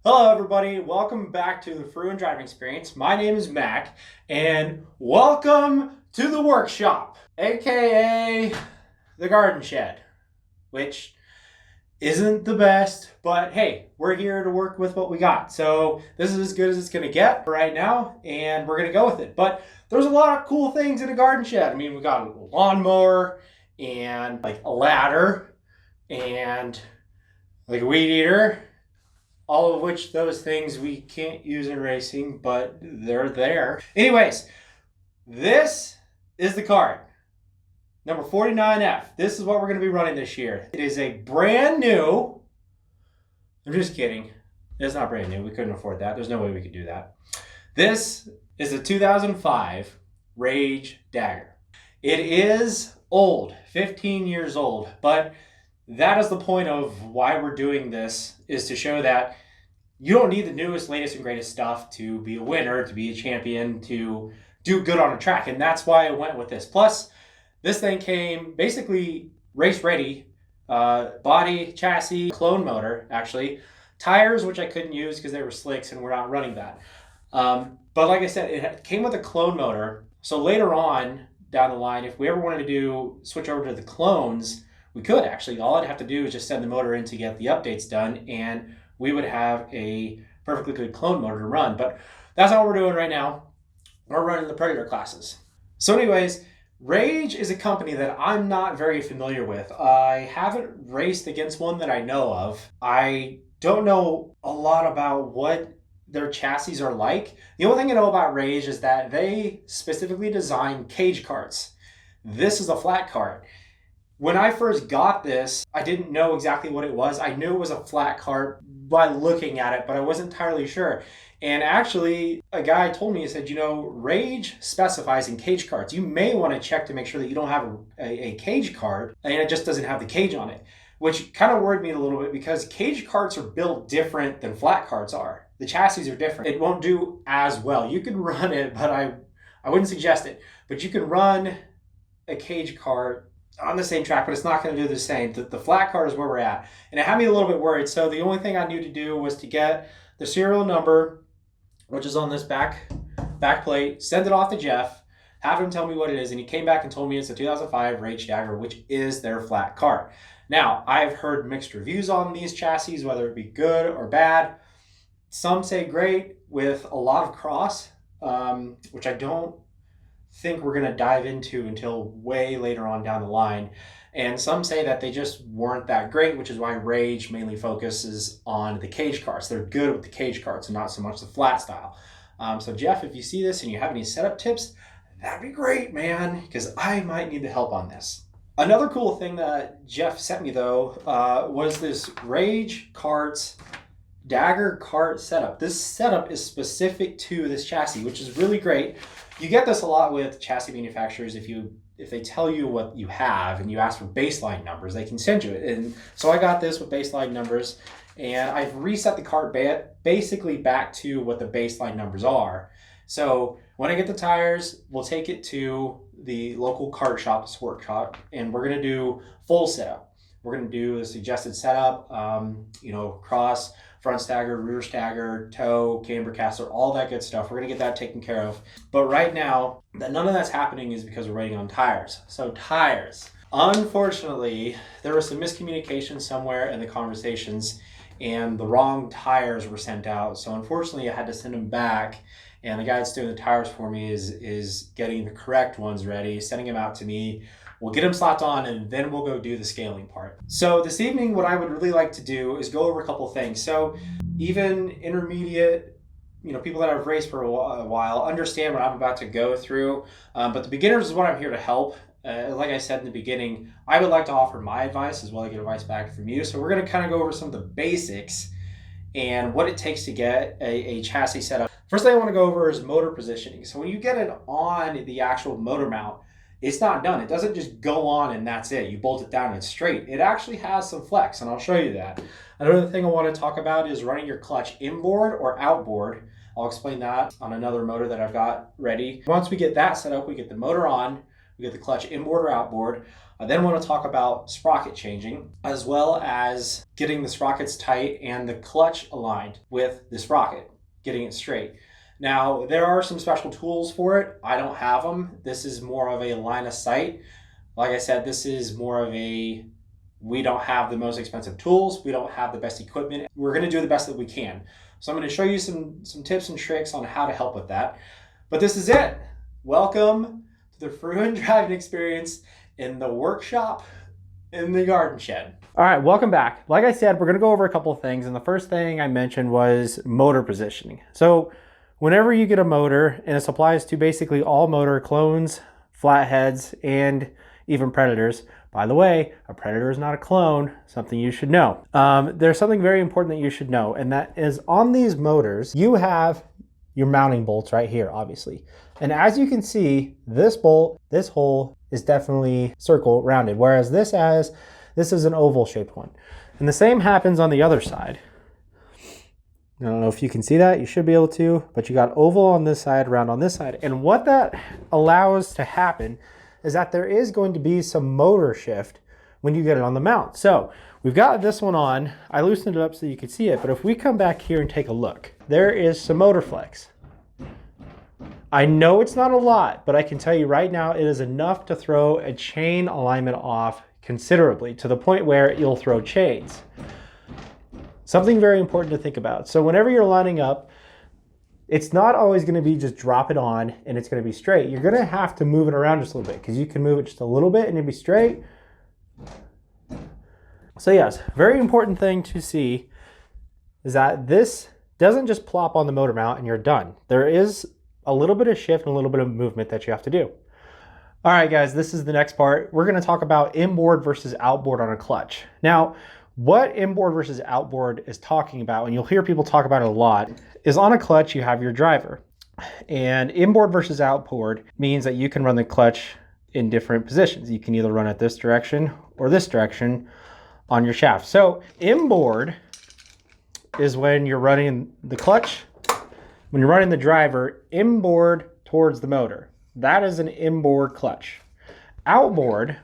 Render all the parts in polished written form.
Hello, everybody. Welcome back to the Fruin Driving Experience. My name is Mac, and welcome to the workshop, aka the garden shed, which isn't the best, but hey, we're here to work with what we got. So this is as good as it's going to get right now, and we're going to go with it. But there's a lot of cool things in a garden shed. I mean, we got a lawnmower and like a ladder and like a weed eater, all of which those things we can't use in racing, but they're there. Anyways, this is the cart, number 49F. This is what we're going to be running this year. It is a brand new, I'm just kidding. It's not brand new. We couldn't afford that. There's no way we could do that. This is a 2005 Rage Dagger. It is old, 15 years old, but that is the point of why we're doing this, is to show that you don't need the newest, latest, and greatest stuff to be a winner, to be a champion, to do good on a track. And that's why I went with this. Plus, this thing came basically race ready, body, chassis, clone motor, actually. Tires, which I couldn't use because they were slicks and we're not running that. But like I said, it came with a clone motor. So later on down the line, if we ever wanted to switch over to the clones, we could actually. All I'd have to do is just send the motor in to get the updates done, and we would have a perfectly good clone motor to run. But that's not what we're doing right now. We're running the Predator classes. So anyways, Rage is a company that I'm not very familiar with. I haven't raced against one that I know of. I don't know a lot about what their chassis are like. The only thing I know about Rage is that they specifically design cage carts. This is a flat cart. When I first got this, I didn't know exactly what it was. I knew it was a flat cart by looking at it, but I wasn't entirely sure. And actually, a guy told me, he said, Rage specifies in cage carts. You may want to check to make sure that you don't have a cage cart and it just doesn't have the cage on it, which kind of worried me a little bit because cage carts are built different than flat carts are. The chassis are different. It won't do as well. You can run it, but I wouldn't suggest it. But you can run a cage cart on the same track, but it's not going to do the same. The flat cart is where we're at. And it had me a little bit worried. So the only thing I knew to do was to get the serial number, which is on this back plate, send it off to Jeff, have him tell me what it is. And he came back and told me it's a 2005 Rage Dagger, which is their flat cart. Now, I've heard mixed reviews on these chassis, whether it be good or bad. Some say great with a lot of cross, which I don't think we're going to dive into until way later on down the line. And some say that they just weren't that great, which is why Rage mainly focuses on the cage carts. They're good with the cage carts and not so much the flat style. So Jeff, if you see this and you have any setup tips, that'd be great, man, because I might need the help on this. Another cool thing that Jeff sent me, though, was this Rage Carts Dagger cart setup. This setup is specific to this chassis, which is really great. You get this a lot with chassis manufacturers. If they tell you what you have and you ask for baseline numbers, they can send you it. And so I got this with baseline numbers, and I've reset the cart basically back to what the baseline numbers are. So when I get the tires, we'll take it to the local kart shop, the sport shop, and we're going to do full setup. We're going to do a suggested setup, cross, front stagger, rear stagger, toe, camber caster, all that good stuff. We're going to get that taken care of. But right now, none of that's happening is because we're waiting on tires. So tires. Unfortunately, there was some miscommunication somewhere in the conversations and the wrong tires were sent out. So unfortunately, I had to send them back. And the guy that's doing the tires for me is getting the correct ones ready, sending them out to me. We'll get them slapped on and then we'll go do the scaling part. So this evening, what I would really like to do is go over a couple things. So even intermediate, people that have raced for a while understand what I'm about to go through. But the beginners is what I'm here to help. Like I said in the beginning, I would like to offer my advice as well as get advice back from you. So we're going to kind of go over some of the basics and what it takes to get a chassis set up. First thing I want to go over is motor positioning. So when you get it on the actual motor mount, it's not done. It doesn't just go on and that's it. You bolt it down and it's straight. It actually has some flex, and I'll show you that. Another thing I want to talk about is running your clutch inboard or outboard. I'll explain that on another motor that I've got ready. Once we get that set up, we get the motor on, we get the clutch inboard or outboard. I then want to talk about sprocket changing, as well as getting the sprockets tight and the clutch aligned with the sprocket, getting it straight. Now, there are some special tools for it. I don't have them. This is more of a line of sight. Like I said, this is more of a, we don't have the most expensive tools. We don't have the best equipment. We're going to do the best that we can. So I'm going to show you some tips and tricks on how to help with that. But this is it. Welcome to the Fruin driving experience in the workshop in the garden shed. All right, welcome back. Like I said, we're going to go over a couple of things. And the first thing I mentioned was motor positioning. So whenever you get a motor, and this applies to basically all motor clones, flatheads, and even predators. By the way, a predator is not a clone, something you should know. There's something very important that you should know, and that is on these motors, you have your mounting bolts right here, obviously. And as you can see, this bolt, this hole is definitely circle rounded, whereas this is an oval shaped one. And the same happens on the other side. I don't know if you can see that, you should be able to, but you got oval on this side, round on this side. And what that allows to happen is that there is going to be some motor shift when you get it on the mount. So we've got this one on. I loosened it up so you could see it, but if we come back here and take a look, there is some motor flex. I know it's not a lot, but I can tell you right now, it is enough to throw a chain alignment off considerably, to the point where you'll throw chains. Something very important to think about. So whenever you're lining up, it's not always going to be just drop it on and it's going to be straight. You're going to have to move it around just a little bit, because you can move it just a little bit and it'll be straight. So yes, very important thing to see is that this doesn't just plop on the motor mount and you're done. There is a little bit of shift and a little bit of movement that you have to do. All right, guys, this is the next part. We're going to talk about inboard versus outboard on a clutch. Now, what inboard versus outboard is talking about, and you'll hear people talk about it a lot, is on a clutch you have your driver. And inboard versus outboard means that you can run the clutch in different positions. You can either run it this direction or this direction on your shaft. So inboard is when you're running the clutch, when you're running the driver inboard towards the motor. That is an inboard clutch. Outboard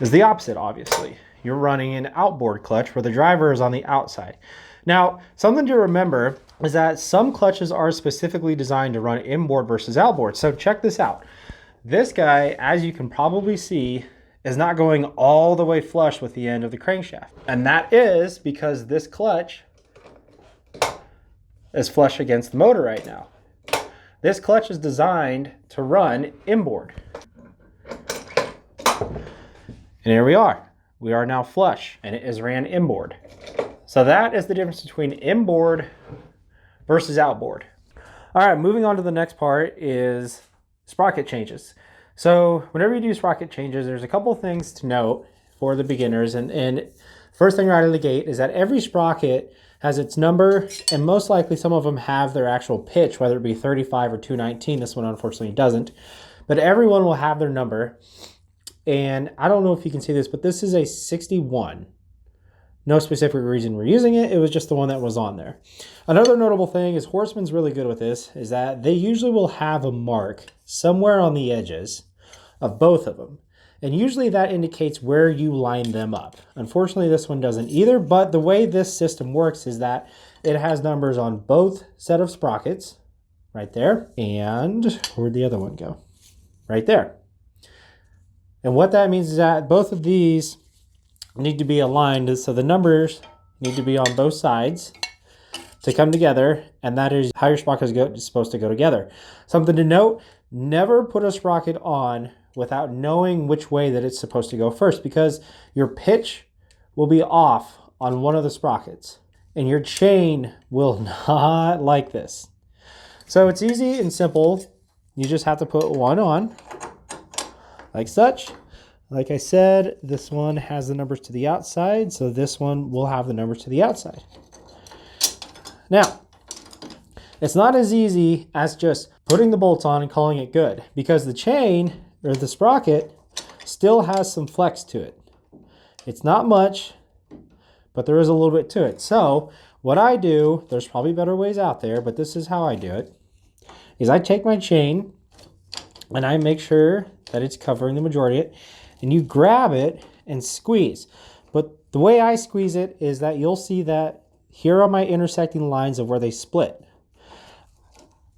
is the opposite, obviously. You're running an outboard clutch where the driver is on the outside. Now, something to remember is that some clutches are specifically designed to run inboard versus outboard. So check this out. This guy, as you can probably see, is not going all the way flush with the end of the crankshaft. And that is because this clutch is flush against the motor right now. This clutch is designed to run inboard. And here we are. We are now flush, and it is ran inboard. So that is the difference between inboard versus outboard. All right, moving on to the next part is sprocket changes. So whenever you do sprocket changes, there's a couple things to note for the beginners. And first thing right out of the gate is that every sprocket has its number, and most likely some of them have their actual pitch, whether it be 35 or 219. This one unfortunately doesn't, but everyone will have their number. And I don't know if you can see this, but this is a 61. No specific reason we're using it. It was just the one that was on there. Another notable thing is Horseman's really good with this, is that they usually will have a mark somewhere on the edges of both of them. And usually that indicates where you line them up. Unfortunately, this one doesn't either, but the way this system works is that it has numbers on both set of sprockets, right there. And where'd the other one go? Right there. And what that means is that both of these need to be aligned, so the numbers need to be on both sides to come together, and that is how your sprocket is supposed to go together. Something to note, never put a sprocket on without knowing which way that it's supposed to go first, because your pitch will be off on one of the sprockets, and your chain will not like this. So it's easy and simple. You just have to put one on, like such. Like I said, this one has the numbers to the outside, so this one will have the numbers to the outside. Now, it's not as easy as just putting the bolts on and calling it good, because the chain, or the sprocket, still has some flex to it. It's not much, but there is a little bit to it. So what I do, there's probably better ways out there, but this is how I do it, is I take my chain and I make sure that it's covering the majority of it, and you grab it and squeeze. But the way I squeeze it is that you'll see that here are my intersecting lines of where they split.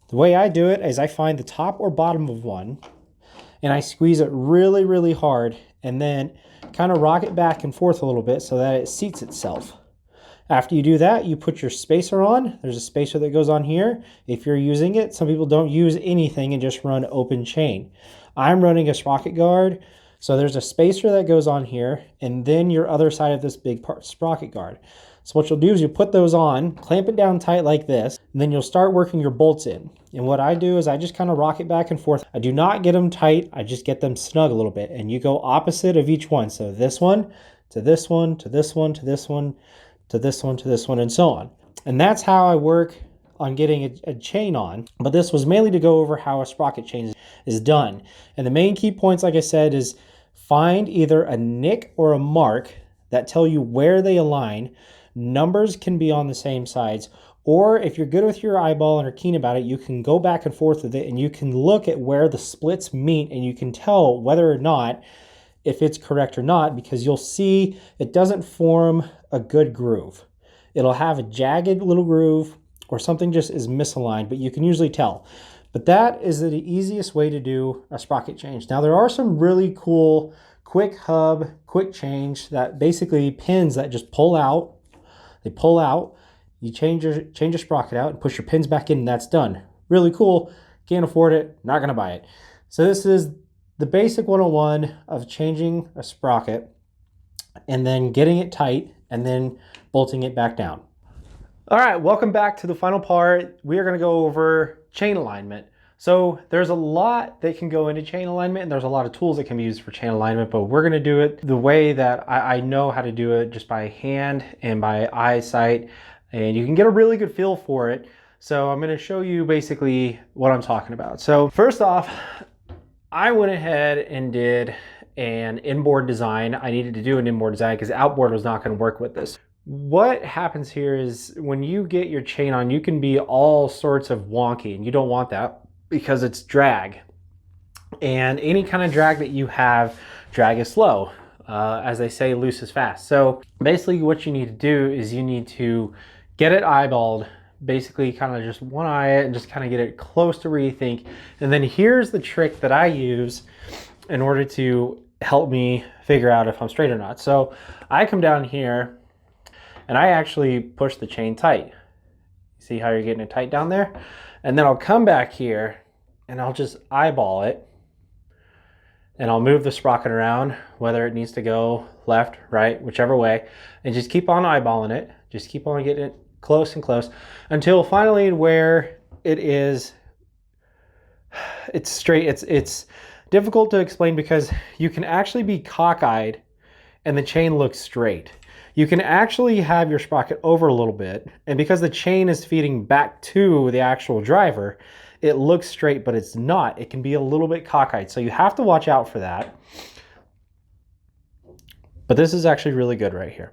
The way I do it is I find the top or bottom of one, and I squeeze it really, really hard, and then kind of rock it back and forth a little bit so that it seats itself. After you do that, you put your spacer on. There's a spacer that goes on here. If you're using it, some people don't use anything and just run open chain. I'm running a sprocket guard, so there's a spacer that goes on here, and then your other side of this big sprocket guard. So what you'll do is you put those on, clamp it down tight like this, and then you'll start working your bolts in. And what I do is I just kind of rock it back and forth. I do not get them tight, I just get them snug a little bit. And you go opposite of each one. So this one, to this one, to this one, to this one, to this one, to this one, and so on. And that's how I work on getting a chain on. But this was mainly to go over how a sprocket change is done. And the main key points, like I said, is find either a nick or a mark that tell you where they align. Numbers can be on the same sides, or if you're good with your eyeball and are keen about it, you can go back and forth with it and you can look at where the splits meet and you can tell whether or not if it's correct or not, because you'll see it doesn't form a good groove. It'll have a jagged little groove or something just is misaligned, but you can usually tell. But that is the easiest way to do a sprocket change. Now there are some really cool quick hub, quick change that basically pins that just pull out. They pull out, you change your sprocket out and push your pins back in, and that's done. Really cool. Can't afford it, not gonna buy it. So this is the basic 101 of changing a sprocket and then getting it tight and then bolting it back down. All right, welcome back to the final part. We are gonna go over chain alignment. So there's a lot that can go into chain alignment, and there's a lot of tools that can be used for chain alignment, but we're gonna do it the way that I know how to do it, just by hand and by eyesight, and you can get a really good feel for it. So I'm gonna show you basically what I'm talking about. So first off, I went ahead and did an inboard design. I needed to do an inboard design because Outboard was not gonna work with this. What happens here is when you get your chain on, you can be all sorts of wonky, and you don't want that, because it's drag, and any kind of drag that you have, drag is slow. As they say, loose is fast. So basically what you need to do is you need to get it eyeballed, basically kind of just one eye it and just kind of get it close to where you think. And then here's the trick that I use in order to help me figure out if I'm straight or not. So I come down here and I actually push the chain tight. See how you're getting it tight down there? And then I'll come back here and I'll just eyeball it, and I'll move the sprocket around, whether it needs to go left, right, whichever way, and just keep on eyeballing it. Just keep on getting it close and close until finally where it is, it's straight. It's difficult to explain because you can actually be cockeyed and the chain looks straight. You can actually have your sprocket over a little bit, and because the chain is feeding back to the actual driver, it looks straight, but it's not. It can be a little bit cockeyed, so you have to watch out for that. But this is actually really good right here.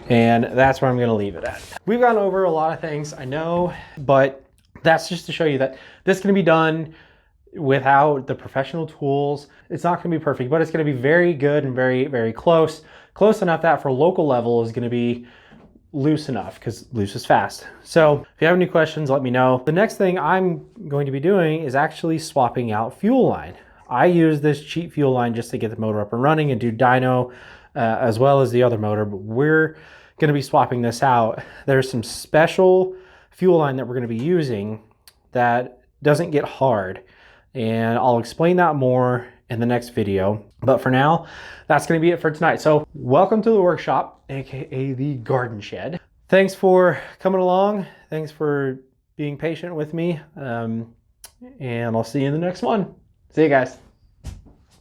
And that's where I'm gonna leave it at. We've gone over a lot of things, I know, but that's just to show you that this can be done without the professional tools. It's not gonna be perfect, but it's gonna be very good and very, very close. Close enough that for local level is gonna be loose enough, because loose is fast. So if you have any questions, let me know. The next thing I'm going to be doing is actually swapping out fuel line. I use this cheap fuel line just to get the motor up and running and do dyno as well as the other motor, but we're gonna be swapping this out. There's some special fuel line that we're gonna be using that doesn't get hard, and I'll explain that more in the next video. But for now, that's gonna be it for tonight. So welcome to the workshop, AKA the garden shed. Thanks for coming along. Thanks for being patient with me. And I'll see you in the next one. See you guys.